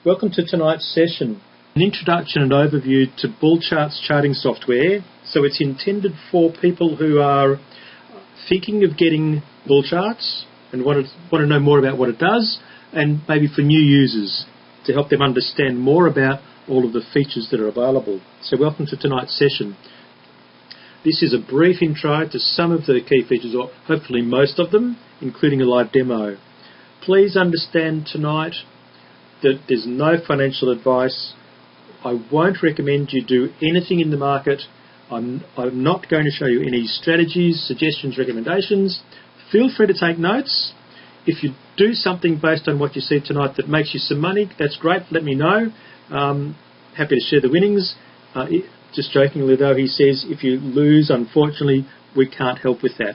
Welcome to tonight's session, an introduction and overview to BullCharts charting software. So it's intended for people who are thinking of getting BullCharts and want to know more about what it does, and maybe for new users to help them understand more about all of the features that are available. So welcome to tonight's session. This is a brief intro to some of the key features, or hopefully most of them, including a live demo. Please understand tonight that there's no financial advice. I won't recommend you do anything in the market. I'm not going to show you any strategies, suggestions, recommendations. Feel free to take notes. If you do something based on what you see tonight that makes you some money, that's great. Let me know. Happy to share the winnings. Just jokingly though, he says if you lose, unfortunately, we can't help with that.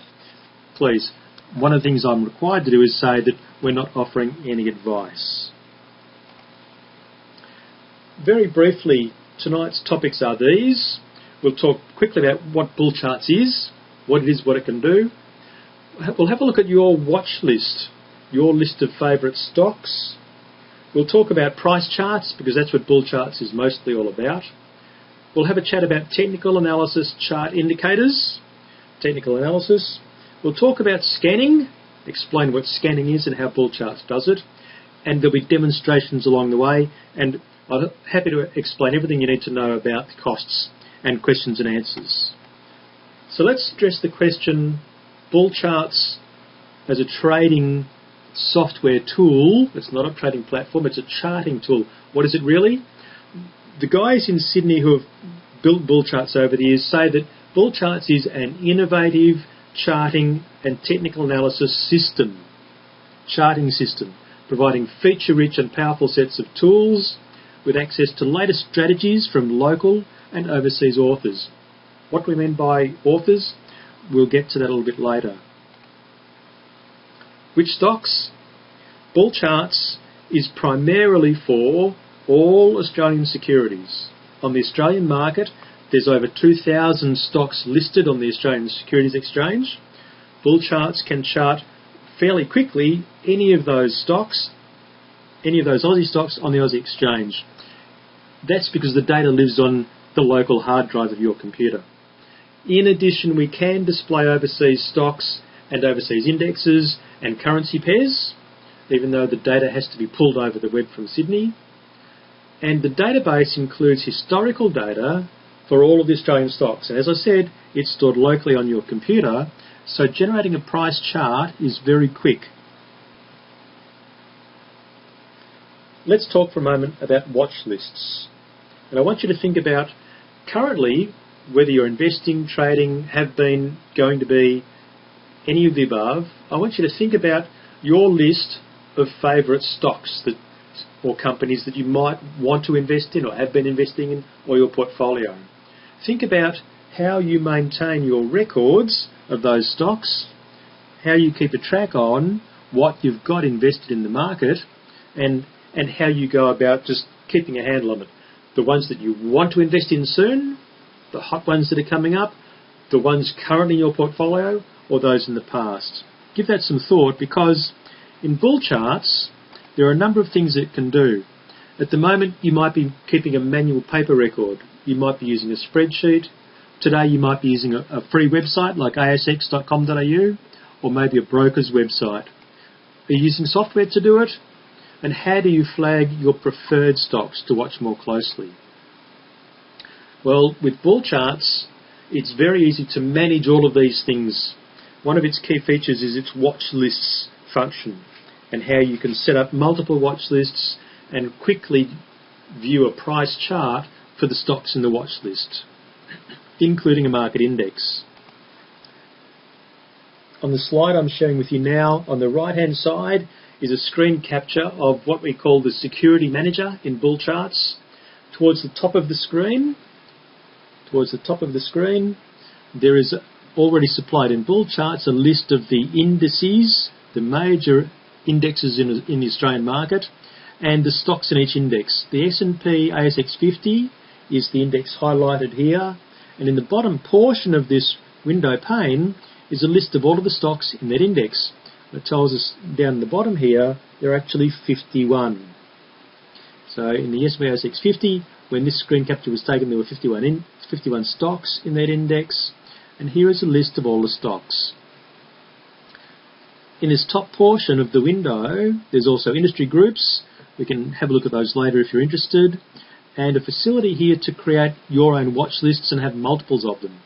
Please. One of the things I'm required to do is say that we're not offering any advice. Very briefly, tonight's topics are these. We'll talk quickly about what BullCharts is, what it is, what it can do. We'll have a look at your watch list, your list of favourite stocks. We'll talk about price charts, because that's what BullCharts is mostly all about. We'll have a chat about technical analysis, chart indicators, technical analysis. We'll talk about scanning, explain what scanning is and how BullCharts does it. And there'll be demonstrations along the way. And I'm happy to explain everything you need to know about the costs and questions and answers. So let's address the question, BullCharts as a trading software tool. It's not a trading platform, it's a charting tool. What is it really? The guys in Sydney who have built BullCharts over the years say that BullCharts is an innovative charting and technical analysis system, charting system, providing feature-rich and powerful sets of tools with access to latest strategies from local and overseas authors. What we mean by authors, we'll get to that a little bit later. Which stocks? BullCharts is primarily for all Australian securities. On the Australian market, there's over 2,000 stocks listed on the Australian Securities Exchange. BullCharts can chart fairly quickly any of those stocks, any of those Aussie stocks on the Aussie Exchange. That's because the data lives on the local hard drive of your computer. In addition, we can display overseas stocks and overseas indexes and currency pairs, even though the data has to be pulled over the web from Sydney. And the database includes historical data for all of the Australian stocks. And as I said, it's stored locally on your computer, so generating a price chart is very quick. Let's talk for a moment about watch lists. And I want you to think about currently whether you're investing, trading, have been, going to be, any of the above. I want you to think about your list of favourite stocks or companies that you might want to invest in or have been investing in, or your portfolio. Think about how you maintain your records of those stocks, how you keep a track on what you've got invested in the market, and how you go about just keeping a handle on it. The ones that you want to invest in soon, the hot ones that are coming up, the ones currently in your portfolio, or those in the past. Give that some thought, because in BullCharts, there are a number of things it can do. At the moment, you might be keeping a manual paper record. You might be using a spreadsheet. Today, you might be using a free website like asx.com.au, or maybe a broker's website. Are you using software to do it? And how do you flag your preferred stocks to watch more closely? Well, with BullCharts, it's very easy to manage all of these things. One of its key features is its watch lists function, and how you can set up multiple watch lists and quickly view a price chart for the stocks in the watch list, including a market index. On the slide I'm sharing with you now, on the right-hand side is a screen capture of what we call the Security Manager in BullCharts. Towards the top of the screen, there is already supplied in BullCharts a list of the indices, the major indexes in the Australian market, and the stocks in each index. The S&P ASX 50 is the index highlighted here, and in the bottom portion of this window pane is a list of all of the stocks in that index. It tells us down the bottom here there are actually 51. So in the S&P ASX 50, when this screen capture was taken, there were 51 stocks in that index, and here is a list of all the stocks. In this top portion of the window, there's also industry groups. We can have a look at those later if you're interested, and a facility here to create your own watch lists and have multiples of them.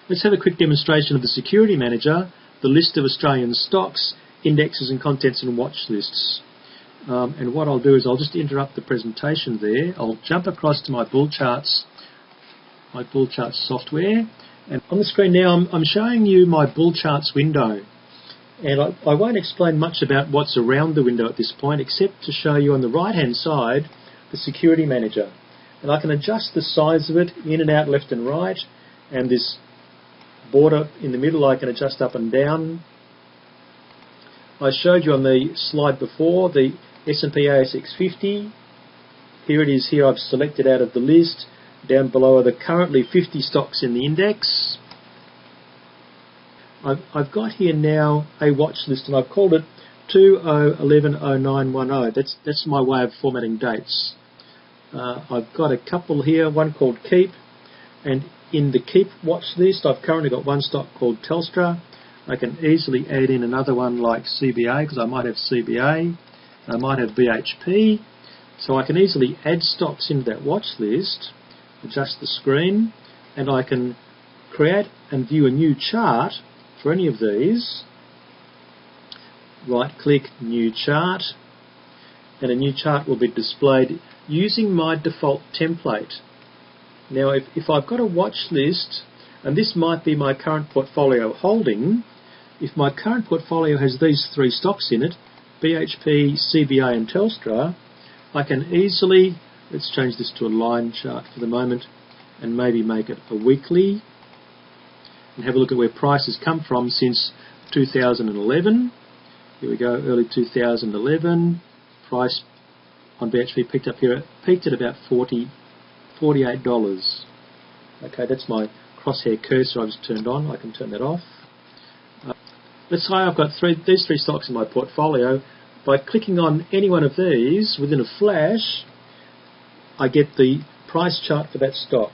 Let's have a quick demonstration of the Security Manager, the list of Australian stocks, indexes and contents and watch lists. And what I'll do is I'll just interrupt the presentation there. I'll jump across to my BullCharts software. And on the screen now I'm showing you my BullCharts window. And I won't explain much about what's around the window at this point, except to show you on the right hand side the Security Manager. And I can adjust the size of it in and out, left and right, and this border in the middle I can adjust up and down. I showed you on the slide before the S&P ASX 50. Here it is. Here I've selected out of the list. Down below are the currently 50 stocks in the index. I've got here now a watch list, and I've called it 20110910. That's my way of formatting dates. I've got a couple here, one called Keep, and in the Keep watch list I've currently got one stock called Telstra. I can easily add in another one like CBA, because I might have CBA, I might have BHP, so I can easily add stocks into that watch list, adjust the screen, and I can create and view a new chart for any of these. Right click, New Chart, and a new chart will be displayed using my default template. Now if I've got a watch list, and this might be my current portfolio holding, if my current portfolio has these three stocks in it, BHP, CBA and Telstra, I can easily, let's change this to a line chart for the moment and maybe make it a weekly, and have a look at where prices come from since 2011. Here we go, early 2011, price on BHP peaked at about $48. Okay, that's my crosshair cursor I've just turned on. I can turn that off. Let's say I've got these three stocks in my portfolio. By clicking on any one of these, within a flash, I get the price chart for that stock.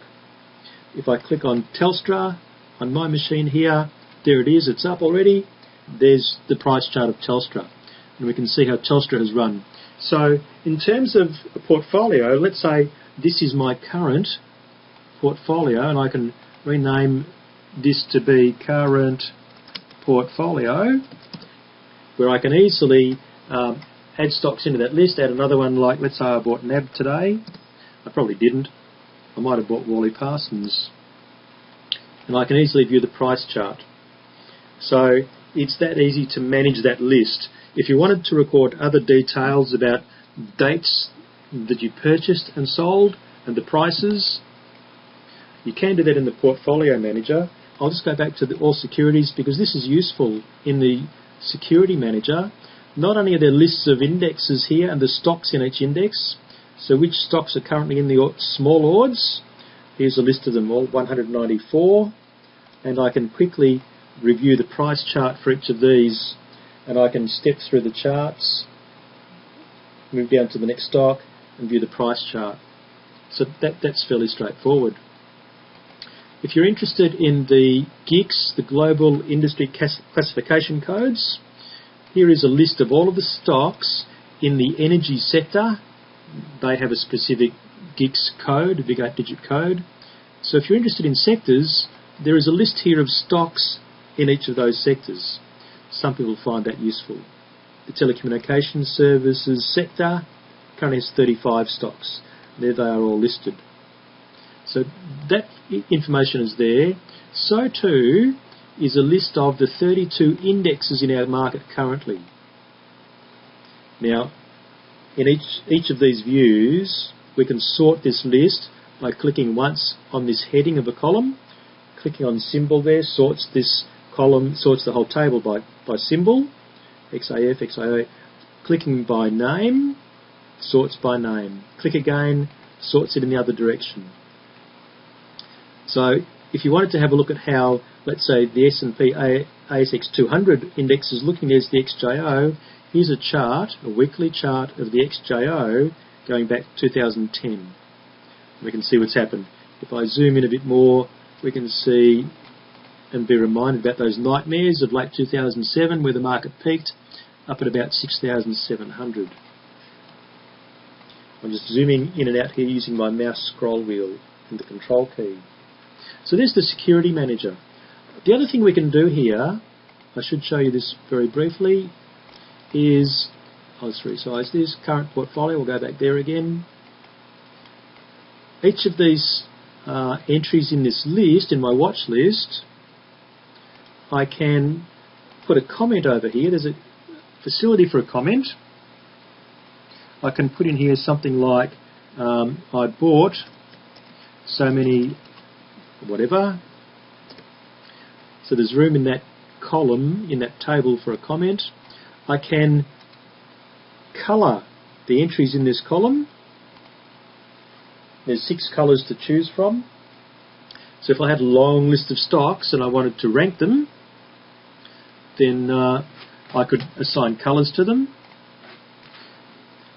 If I click on Telstra on my machine here, there it is, it's up already. There's the price chart of Telstra, and we can see how Telstra has run. So in terms of a portfolio, let's say this is my current portfolio, and I can rename this to be current portfolio, where I can easily add stocks into that list, add another one, like let's say I bought NAB today. I probably didn't. I might have bought Wally Parsons. And I can easily view the price chart. So it's that easy to manage that list. If you wanted to record other details about dates that you purchased and sold and the prices, you can do that in the Portfolio Manager. I'll just go back to the All Securities, because this is useful in the Security Manager. Not only are there lists of indexes here and the stocks in each index, so which stocks are currently in the Small Ords. Here's a list of them all, 194, and I can quickly review the price chart for each of these, and I can step through the charts, move down to the next stock and view the price chart. So that's fairly straightforward. If you're interested in the GICS, the Global Industry Classification Codes, here is a list of all of the stocks in the energy sector. They have a specific GICS code, a big 8-digit code. So if you're interested in sectors, there is a list here of stocks in each of those sectors. Some people find that useful. The telecommunications services sector currently has 35 stocks. There they are all listed. So that information is there. So too is a list of the 32 indexes in our market currently. Now, in each of these views, we can sort this list by clicking once on this heading of a column. Clicking on symbol there sorts this column, sorts the whole table by symbol, XAF, XAO. Clicking by name, sorts by name. Click again, sorts it in the other direction. So if you wanted to have a look at how, let's say, the S&P ASX 200 index is looking, there's the XJO. Here's a chart, a weekly chart of the XJO going back to 2010. We can see what's happened. If I zoom in a bit more, we can see and be reminded about those nightmares of late 2007 where the market peaked up at about 6,700. I'm just zooming in and out here using my mouse scroll wheel and the control key. So there's the security manager. The other thing we can do here, I should show you this very briefly, is, I'll just resize this, current portfolio, we'll go back there again. Each of these entries in this list, in my watch list, I can put a comment over here. There's a facility for a comment. I can put in here something like, I bought so many, whatever. So there's room in that column, in that table for a comment. I can colour the entries in this column. There's 6 colours to choose from. So if I had a long list of stocks and I wanted to rank them, then I could assign colours to them.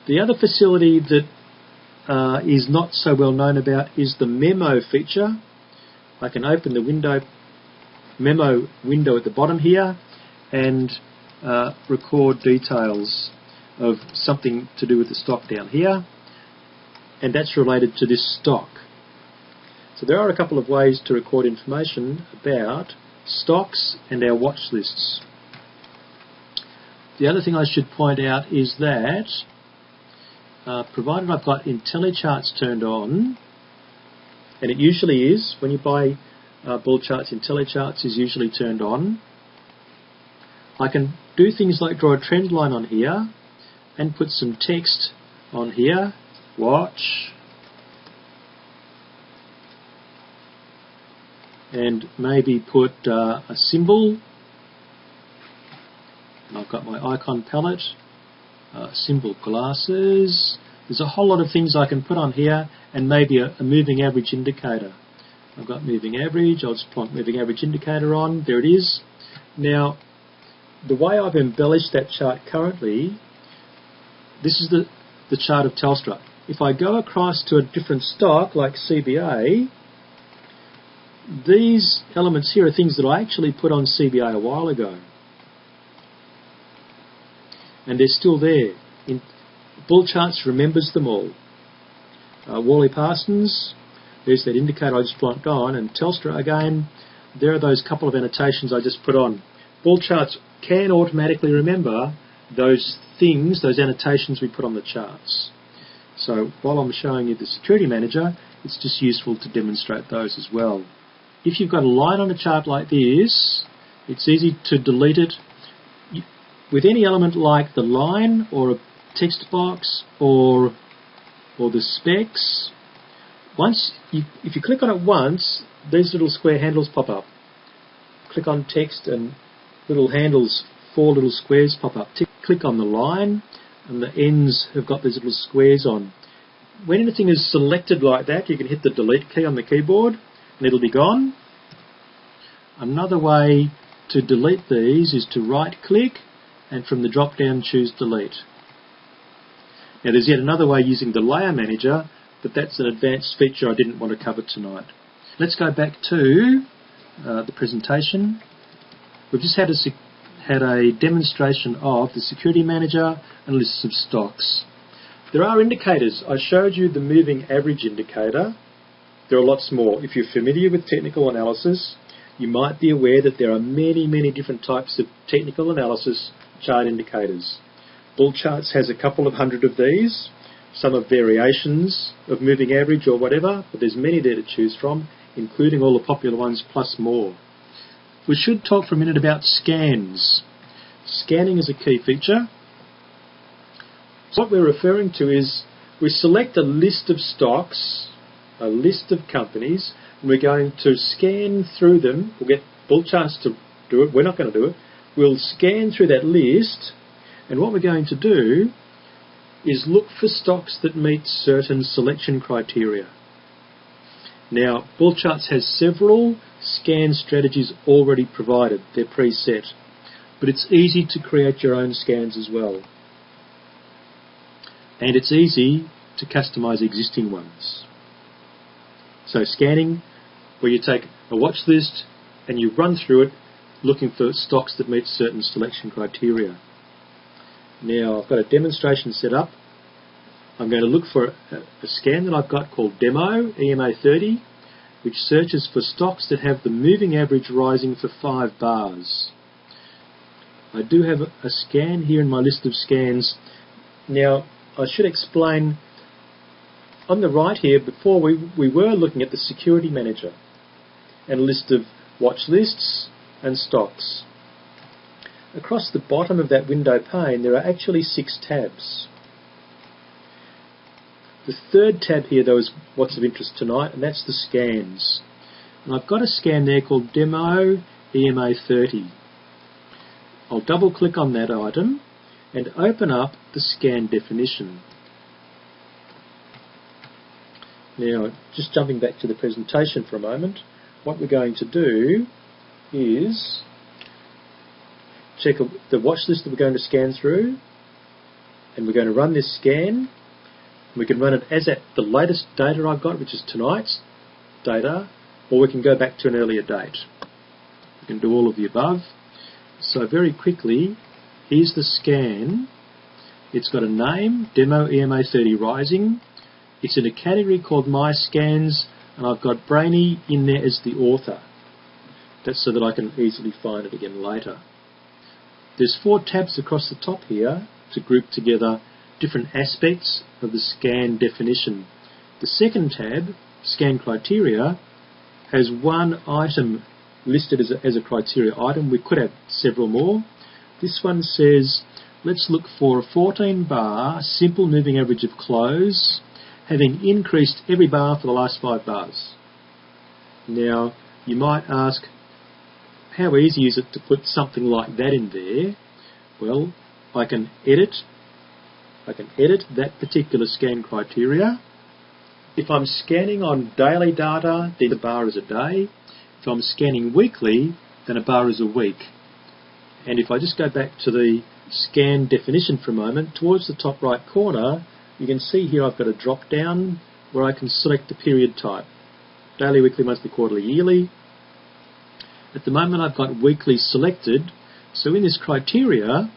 The other facility that is not so well known about is the memo feature. I can open the memo window at the bottom here and record details of something to do with the stock down here, and that's related to this stock. So there are a couple of ways to record information about stocks and our watch lists. The other thing I should point out is that provided I've got IntelliCharts turned on, and it usually is, when you buy BullCharts, IntelliCharts is usually turned on, I can do things like draw a trend line on here and put some text on here, watch, and maybe put a symbol. And I've got my icon palette, symbol glasses. There's a whole lot of things I can put on here, and maybe a moving average indicator. I've got moving average, I'll just plonk moving average indicator on, there it is. Now, the way I've embellished that chart currently, this is the chart of Telstra. If I go across to a different stock like CBA, these elements here are things that I actually put on CBA a while ago. And they're still there. BullCharts remembers them all. Wally Parsons, there's that indicator I just plonked on, and Telstra again, there are those couple of annotations I just put on. BullCharts can automatically remember those things, those annotations we put on the charts. So while I'm showing you the security manager, it's just useful to demonstrate those as well. If you've got a line on a chart like this, it's easy to delete it. With any element like the line or a text box or the specs, if you click on it once, these little square handles pop up. Click on text and little handles, 4 little squares pop up. Click on the line and the ends have got these little squares on. When anything is selected like that, you can hit the delete key on the keyboard and it'll be gone. Another way to delete these is to right click and from the drop down choose delete. Now there's yet another way using the layer manager, but that's an advanced feature I didn't want to cover tonight. Let's go back to the presentation. We've just had a demonstration of the security manager and lists of stocks. There are indicators. I showed you the moving average indicator. There are lots more. If you're familiar with technical analysis, you might be aware that there are many, many different types of technical analysis chart indicators. BullCharts has a couple of hundred of these. Some are variations of moving average or whatever, but there's many there to choose from, including all the popular ones plus more. We should talk for a minute about scans. Scanning is a key feature. So what we're referring to is we select a list of stocks, a list of companies, and we're going to scan through them. We'll get BullCharts to do it. We're not going to do it. We'll scan through that list, and what we're going to do is look for stocks that meet certain selection criteria. Now, BullCharts has several scan strategies already provided. They're preset. But it's easy to create your own scans as well. And it's easy to customize existing ones. So scanning, where you take a watch list and you run through it looking for stocks that meet certain selection criteria. Now I've got a demonstration set up. I'm going to look for a scan that I've got called Demo, EMA30, which searches for stocks that have the moving average rising for 5 bars. I do have a scan here in my list of scans. Now I should explain, on the right here, before we were looking at the security manager and a list of watch lists and stocks. Across the bottom of that window pane there are actually 6 tabs. The third tab here though is what's of interest tonight, and that's the scans. And I've got a scan there called Demo EMA30. I'll double click on that item and open up the scan definition. Now, just jumping back to the presentation for a moment, what we're going to do is check the watch list that we're going to scan through, and we're going to run this scan. We can run it as at the latest data I've got, which is tonight's data, or we can go back to an earlier date. We can do all of the above. So very quickly, here's the scan. It's got a name, Demo EMA30 Rising. It's in a category called My Scans, and I've got Brainy in there as the author. That's so that I can easily find it again later. There's 4 tabs across the top here to group together different aspects of the scan definition. The second tab, Scan Criteria, has one item listed as a criteria item. We could have several more. This one says, let's look for a 14-bar simple moving average of close, having increased every bar for the last 5 bars. Now, you might ask, how easy is it to put something like that in there? Well, I can edit that particular scan criteria. If I'm scanning on daily data, then a bar is a day. If I'm scanning weekly, then a bar is a week. And if I just go back to the scan definition for a moment, towards the top right corner, you can see here I've got a drop down where I can select the period type. Daily, weekly, monthly, quarterly, yearly. At the moment I've got weekly selected, so in this criteria,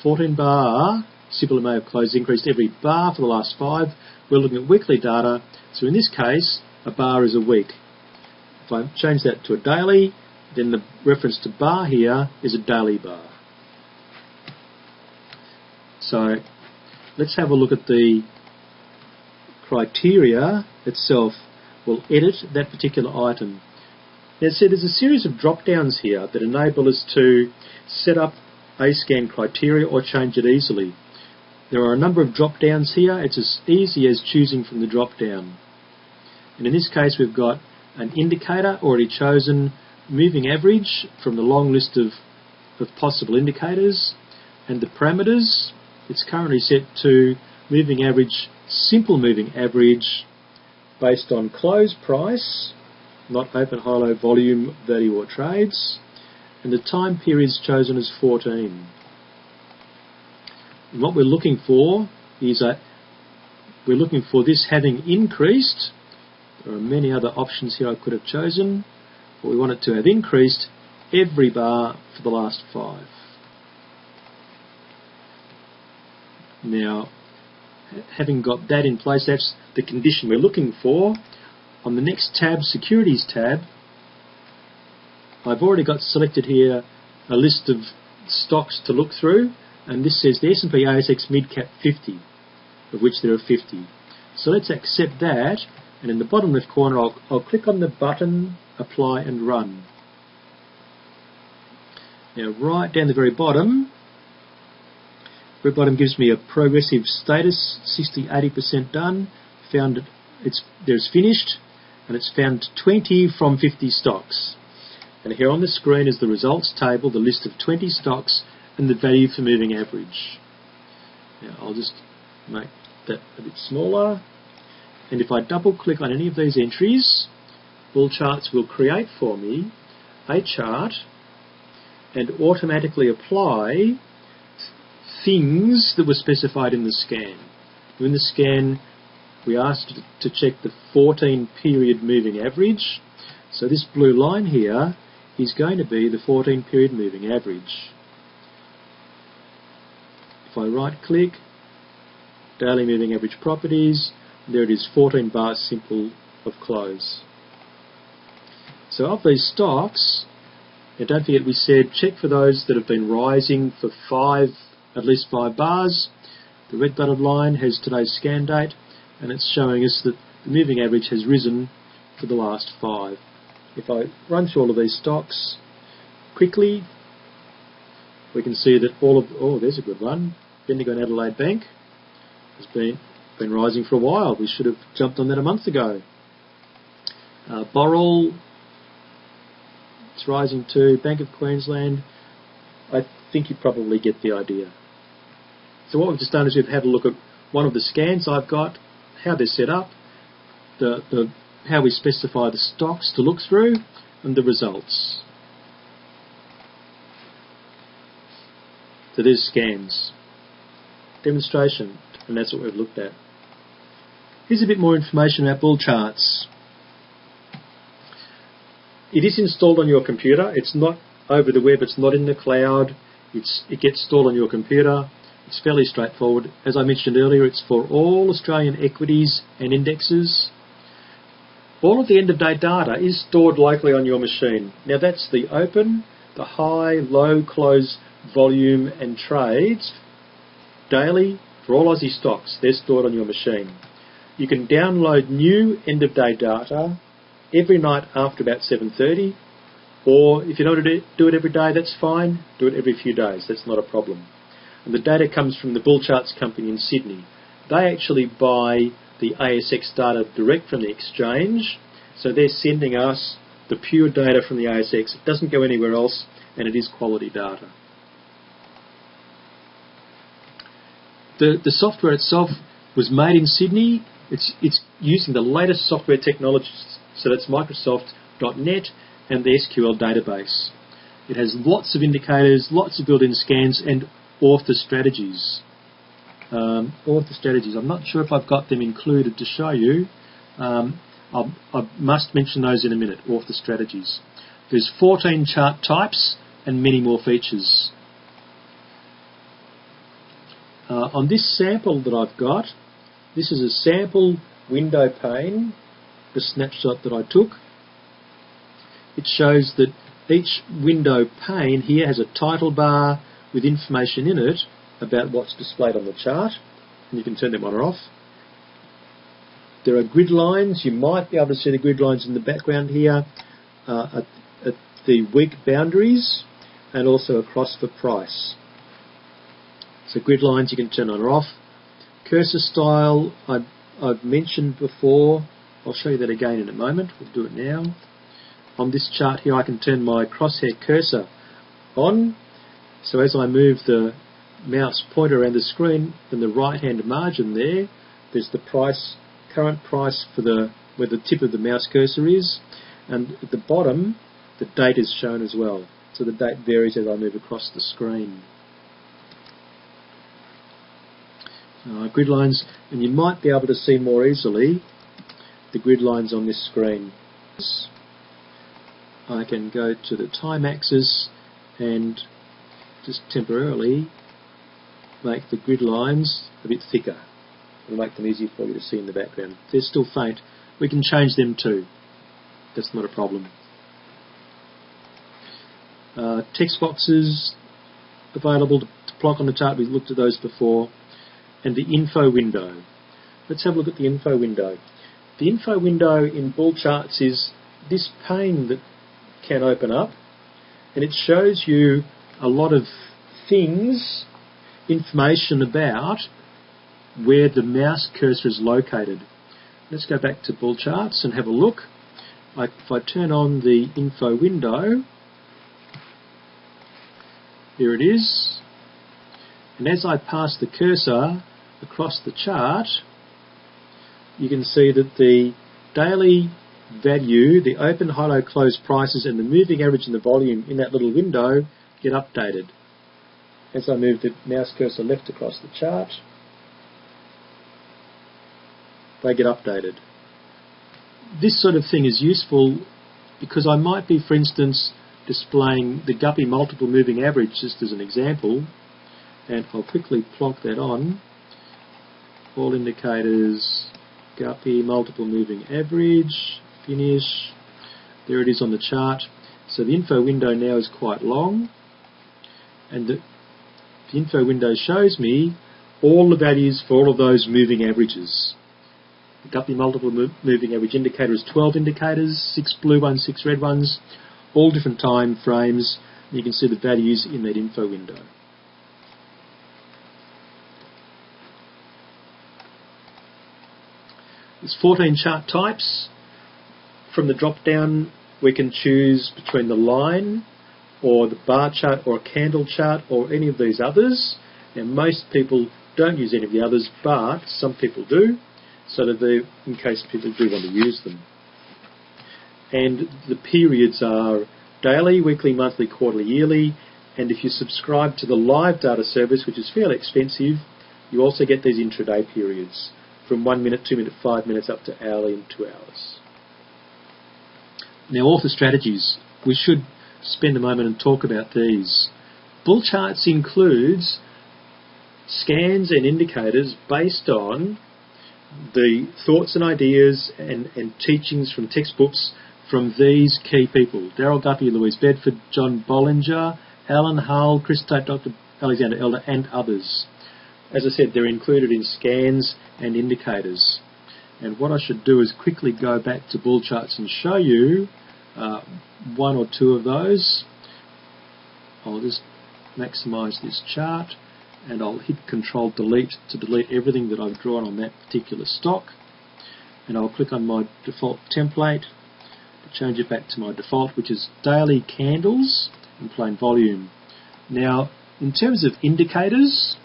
14 bar, simple amount of close increased every bar for the last 5. We're looking at weekly data, so in this case, a bar is a week. If I change that to a daily, then the reference to bar here is a daily bar. So let's have a look at the criteria itself. We'll edit that particular item. Now, see, there's a series of drop-downs here that enable us to set up a scan criteria or change it easily. There are a number of drop-downs here. It's as easy as choosing from the drop-down. And in this case, we've got an indicator already chosen, moving average from the long list of possible indicators, and the parameters. It's currently set to moving average, simple moving average, based on close price, not open, high, low, volume, value or trades, and the time period is chosen as 14. And what we're looking for is we're looking for this having increased. There are many other options here I could have chosen, but we want it to have increased every bar for the last 5. Now, having got that in place, that's the condition we're looking for. On the next tab, Securities tab, I've already got selected here a list of stocks to look through, and this says the S&P ASX Mid-Cap 50, of which there are 50. So let's accept that, and in the bottom left corner I'll click on the button, Apply and Run. Now right down the very bottom gives me a progressive status, 60-80% done, there's finished, and it's found 20 from 50 stocks. And here on the screen is the results table, the list of 20 stocks and the value for moving average. Now I'll just make that a bit smaller, and if I double click on any of these entries, BullCharts will create for me a chart and automatically apply things that were specified in the scan. In the scan, we asked to check the 14-period moving average. So this blue line here is going to be the 14-period moving average. If I right-click, daily moving average properties, there it is, 14 bars simple of close. So of these stocks, and don't forget we said check for those that have been rising for at least 5 bars. The red dotted line has today's scan date, and it's showing us that the moving average has risen for the last 5. If I run through all of these stocks quickly, we can see that there's a good one. Bendigo and Adelaide Bank has been rising for a while. We should have jumped on that a month ago. Boral, it's rising too. Bank of Queensland, I think you probably get the idea. So what we've just done is we've had a look at one of the scans I've got, how they're set up, how we specify the stocks to look through, and the results. So there's scans. Demonstration, and that's what we've looked at. Here's a bit more information about BullCharts. It is installed on your computer. It's not over the web, it's not in the cloud. It gets installed on your computer. It's fairly straightforward. As I mentioned earlier, it's for all Australian equities and indexes. All of the end-of-day data is stored locally on your machine. Now that's the open, the high, low, close, volume and trades daily for all Aussie stocks. They're stored on your machine. You can download new end-of-day data every night after about 7:30, or if you don't do it every day, that's fine. Do it every few days. That's not a problem. And the data comes from the BullCharts company in Sydney. They actually buy the ASX data direct from the exchange, so they're sending us the pure data from the ASX. It doesn't go anywhere else, and it is quality data. The software itself was made in Sydney. It's using the latest software technologies, so that's Microsoft.net and the SQL database. It has lots of indicators, lots of built-in scans, and author strategies. I'm not sure if I've got them included to show you. I must mention those in a minute, author strategies. There's 14 chart types and many more features. On this sample that I've got, this is a sample window pane, the snapshot that I took. It shows that each window pane here has a title bar with information in it about what's displayed on the chart, and you can turn them on or off. There are grid lines. You might be able to see the grid lines in the background here at the week boundaries and also across the price. So grid lines you can turn on or off. Cursor style I've mentioned before. I'll show you that again in a moment. We'll do it now. On this chart here I can turn my crosshair cursor on. So as I move the mouse pointer around the screen, in the right hand margin there's the price, current price for where the tip of the mouse cursor is, and at the bottom the date is shown as well. So the date varies as I move across the screen. Grid lines, and you might be able to see more easily the grid lines on this screen. I can go to the time axis and just temporarily make the grid lines a bit thicker. It'll make them easier for you to see in the background. If they're still faint, we can change them too. That's not a problem. Text boxes available to plug on the chart. We've looked at those before. And the info window. Let's have a look at the info window. The info window in BullCharts is this pane that can open up, and it shows you a lot of things, information about where the mouse cursor is located. Let's go back to BullCharts and have a look. If I turn on the info window, here it is, and as I pass the cursor across the chart, you can see that the daily value, the open, high, low, close prices and the moving average and the volume in that little window get updated. As I move the mouse cursor left across the chart, they get updated. This sort of thing is useful because I might be, for instance, displaying the Guppy multiple moving average just as an example, and I'll quickly plonk that on. All indicators, Guppy multiple moving average, finish. There it is on the chart. So the info window now is quite long, and the info window shows me all the values for all of those moving averages. The Guppy multiple moving average indicator is 12 indicators, 6 blue ones, 6 red ones, all different time frames. You can see the values in that info window. There's 14 chart types. From the drop down we can choose between the line or the bar chart or a candle chart or any of these others. Now most people don't use any of the others, but some people do, so that in case people do want to use them. And the periods are daily, weekly, monthly, quarterly, yearly, and if you subscribe to the live data service, which is fairly expensive, you also get these intraday periods from 1 minute, 2 minutes, 5 minutes up to hourly and 2 hours. Now, author strategies. We should spend a moment and talk about these. BullCharts includes scans and indicators based on the thoughts and ideas and teachings from textbooks from these key people: Darryl Guppy, Louise Bedford, John Bollinger, Alan Hull, Chris Tate, Dr. Alexander Elder, and others. As I said, they're included in scans and indicators. And what I should do is quickly go back to BullCharts and show you one or two of those. I'll just maximise this chart and I'll hit Control Delete to delete everything that I've drawn on that particular stock. And I'll click on my default template to change it back to my default, which is daily candles in plain volume. Now, in terms of indicators,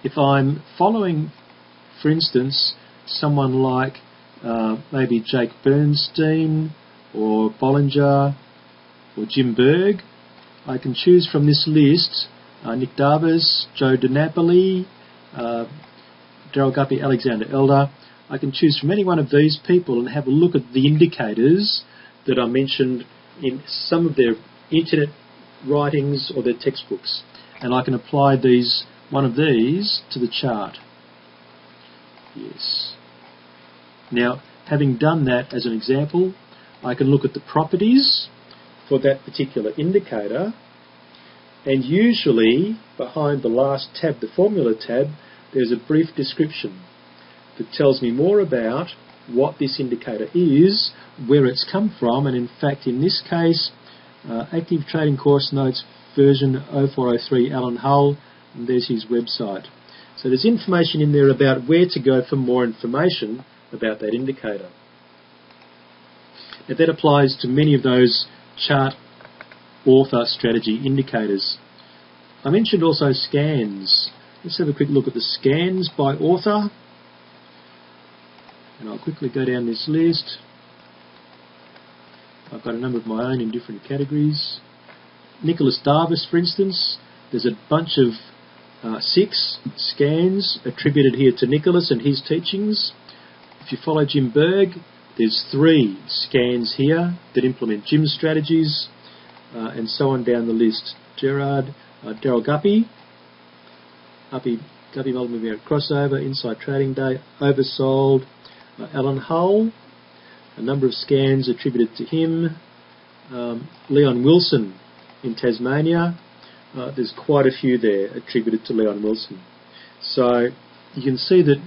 if I'm following, for instance, someone like maybe Jake Bernstein or Bollinger or Jim Berg, I can choose from this list Nick Davis, Joe DiNapoli, Darryl Guppy, Alexander Elder. I can choose from any one of these people and have a look at the indicators that are mentioned in some of their internet writings or their textbooks, and I can apply one of these to the chart. Yes. Now, having done that as an example, I can look at the properties for that particular indicator, and usually behind the last tab, the formula tab, there's a brief description that tells me more about what this indicator is, where it's come from, and in fact in this case, Active Trading Course Notes version 0403 Alan Hull, and there's his website. So there's information in there about where to go for more information about that indicator. Now that applies to many of those chart author strategy indicators. I mentioned also scans. Let's have a quick look at the scans by author. And I'll quickly go down this list. I've got a number of my own in different categories. Nicholas Darvis, for instance, there's a bunch of 6 scans attributed here to Nicholas and his teachings. If you follow Jim Berg, there's 3 scans here that implement Jim's strategies, and so on down the list. Darryl Guppy, Guppy Multiple Crossover, Inside Trading Day, Oversold, Alan Hull, a number of scans attributed to him. Leon Wilson in Tasmania, there's quite a few there attributed to Leon Wilson. So you can see that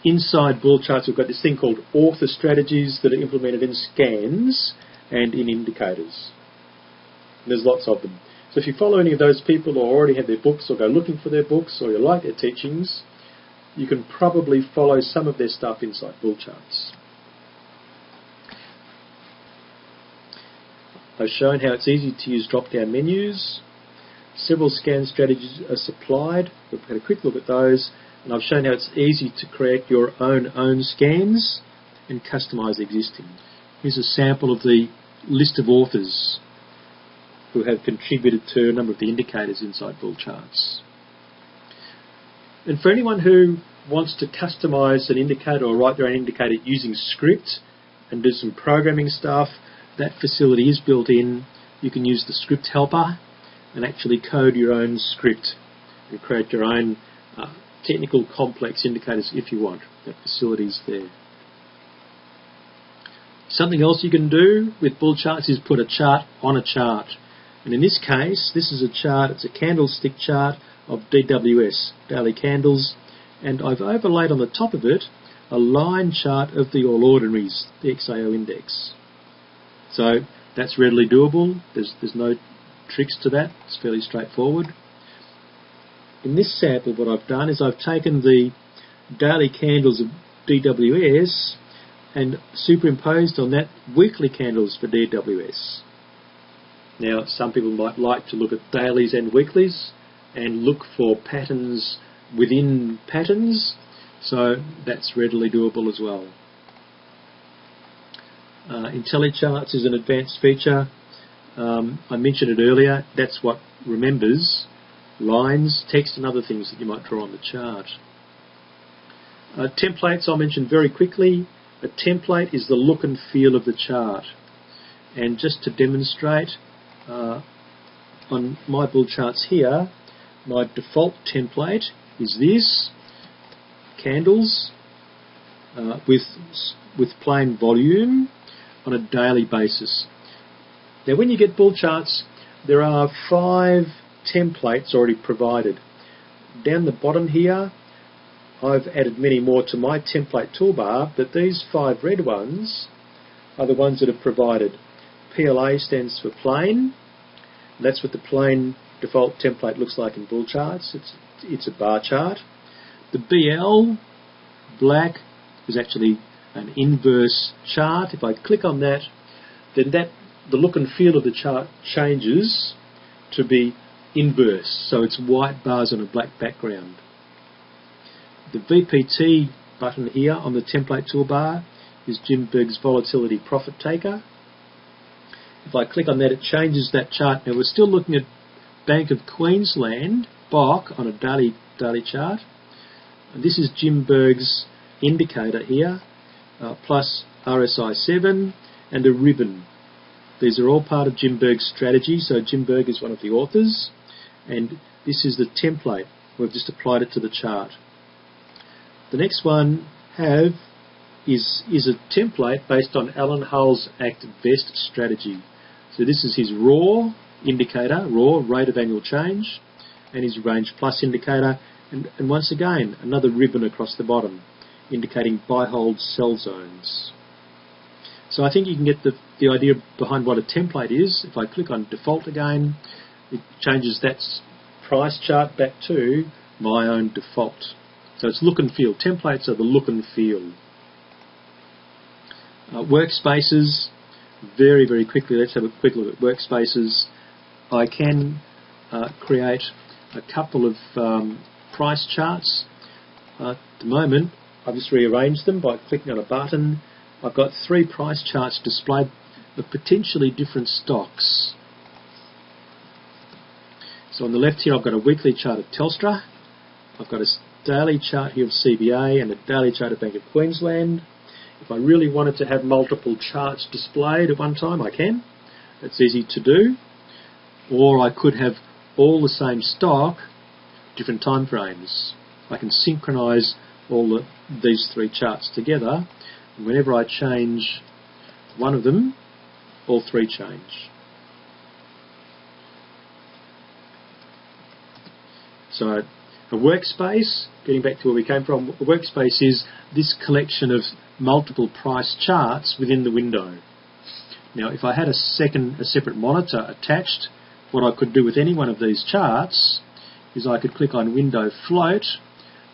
inside BullCharts we've got this thing called author strategies that are implemented in scans and in indicators. And there's lots of them. So if you follow any of those people or already have their books or go looking for their books or you like their teachings, you can probably follow some of their stuff inside BullCharts. I've shown how it's easy to use drop-down menus. Several scan strategies are supplied. We've had a quick look at those, and I've shown how it's easy to create your own scans and customise existing. Here's a sample of the list of authors who have contributed to a number of the indicators inside BullCharts. And for anyone who wants to customise an indicator or write their own indicator using script and do some programming stuff, that facility is built in. You can use the script helper and actually code your own script and create your own technical complex indicators if you want. That facility's there. Something else you can do with BullCharts is put a chart on a chart. And in this case, this is a chart, it's a candlestick chart of DWS, daily candles, and I've overlaid on the top of it a line chart of the All Ordinaries, the XAO index. So that's readily doable. There's no tricks to that. It's fairly straightforward. In this sample, what I've done is I've taken the daily candles of DWS and superimposed on that weekly candles for DWS. Now, some people might like to look at dailies and weeklies and look for patterns within patterns, so that's readily doable as well. IntelliCharts is an advanced feature. I mentioned it earlier. That's what remembers lines, text and other things that you might draw on the chart. Templates I'll mention very quickly. A template is the look and feel of the chart. And just to demonstrate, on my BullCharts here, my default template is this, candles with plain volume on a daily basis. Now when you get BullCharts, there are 5 templates already provided. Down the bottom here, I've added many more to my template toolbar, but these 5 red ones are the ones that are provided. PLA stands for plain. That's what the plain default template looks like in BullCharts. It's a bar chart. The BL, black, is actually an inverse chart. If I click on that, then the look and feel of the chart changes to be inverse. So it's white bars on a black background. The VPT button here on the template toolbar is Jim Berg's Volatility Profit Taker. If I click on that, it changes that chart. Now we're still looking at Bank of Queensland, BOC, on a daily chart. And this is Jim Berg's indicator here, plus RSI 7 and a ribbon. These are all part of Jim Berg's strategy, so Jim Berg is one of the authors, and this is the template. We've just applied it to the chart. The next one is a template based on Alan Hull's Act Best strategy. So this is his raw indicator, raw rate of annual change, and his range plus indicator, and once again another ribbon across the bottom indicating buy, hold, sell zones. So I think you can get the idea behind what a template is. If I click on default again, it changes that price chart back to my own default. So it's look and feel. Templates are the look and feel. Workspaces, very, very quickly, let's have a quick look at Workspaces. I can create a couple of price charts. At the moment, I've just rearranged them by clicking on a button. I've got 3 price charts displayed of potentially different stocks. So on the left here, I've got a weekly chart of Telstra. I've got a daily chart here of CBA and a daily chart of Bank of Queensland. If I really wanted to have multiple charts displayed at one time, I can. It's easy to do. Or I could have all the same stock, different time frames. I can synchronise all these 3 charts together, and whenever I change one of them, all 3 change. So a workspace, getting back to where we came from, a workspace is this collection of multiple price charts within the window. Now if I had a separate monitor attached, what I could do with any one of these charts is I could click on Window Float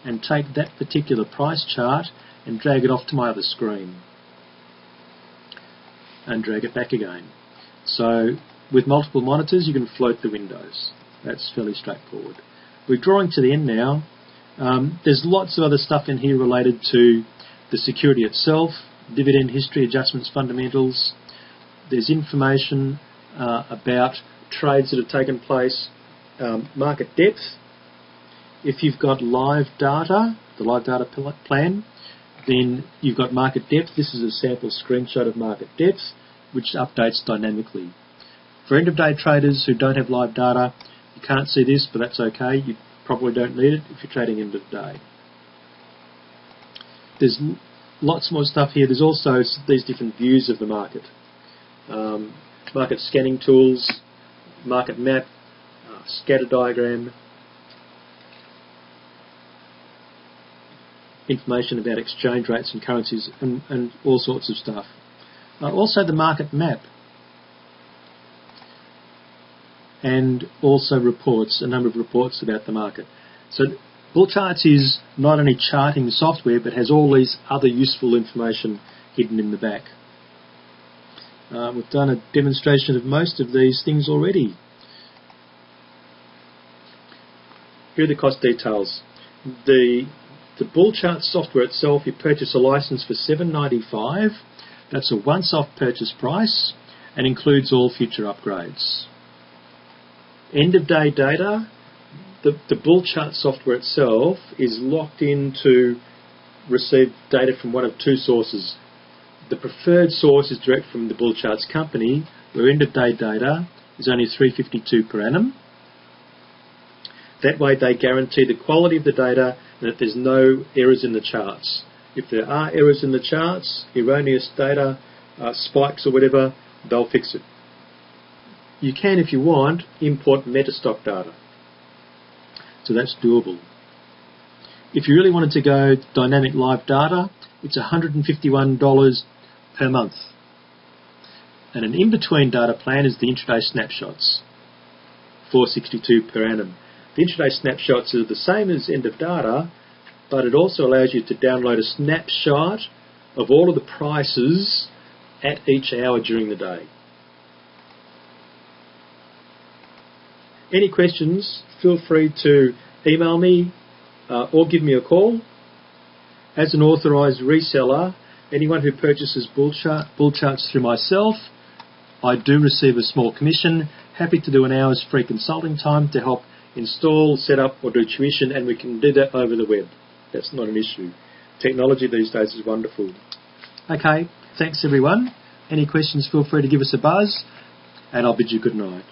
and take that particular price chart and drag it off to my other screen and drag it back again. So with multiple monitors you can float the windows. That's fairly straightforward. We're drawing to the end now. There's lots of other stuff in here related to the security itself, dividend history, adjustments, fundamentals. There's information about trades that have taken place, market depth. If you've got live data, the live data plan, then you've got market depth. This is a sample screenshot of market depth, which updates dynamically. For end-of-day traders who don't have live data, you can't see this, but that's okay. You probably don't need it if you're trading end of day. There's lots more stuff here. There's also these different views of the market. Market scanning tools, market map, scatter diagram, information about exchange rates and currencies, and all sorts of stuff. Also the market map, and also reports, a number of reports about the market. So BullCharts is not only charting software, but has all these other useful information hidden in the back. We've done a demonstration of most of these things already. Here are the cost details. The BullCharts software itself, you purchase a license for $7.95. That's a once-off purchase price and includes all future upgrades. End-of-day data, the BullCharts software itself is locked in to receive data from one of two sources. The preferred source is direct from the BullCharts company, where end-of-day data is only $3.52 per annum. That way they guarantee the quality of the data and that there's no errors in the charts. If there are errors in the charts, erroneous data, spikes or whatever, they'll fix it. You can, if you want, import metastock data. So that's doable. If you really wanted to go dynamic live data, it's $151 per month. And an in-between data plan is the intraday snapshots, $4.62 per annum. The intraday snapshots are the same as end of data, but it also allows you to download a snapshot of all of the prices at each hour during the day. Any questions, feel free to email me or give me a call. As an authorised reseller, anyone who purchases BullCharts through myself, I do receive a small commission. Happy to do an hour's free consulting time to help install, set up or do tuition, and we can do that over the web. That's not an issue. Technology these days is wonderful. Okay, thanks everyone. Any questions, feel free to give us a buzz, and I'll bid you good night.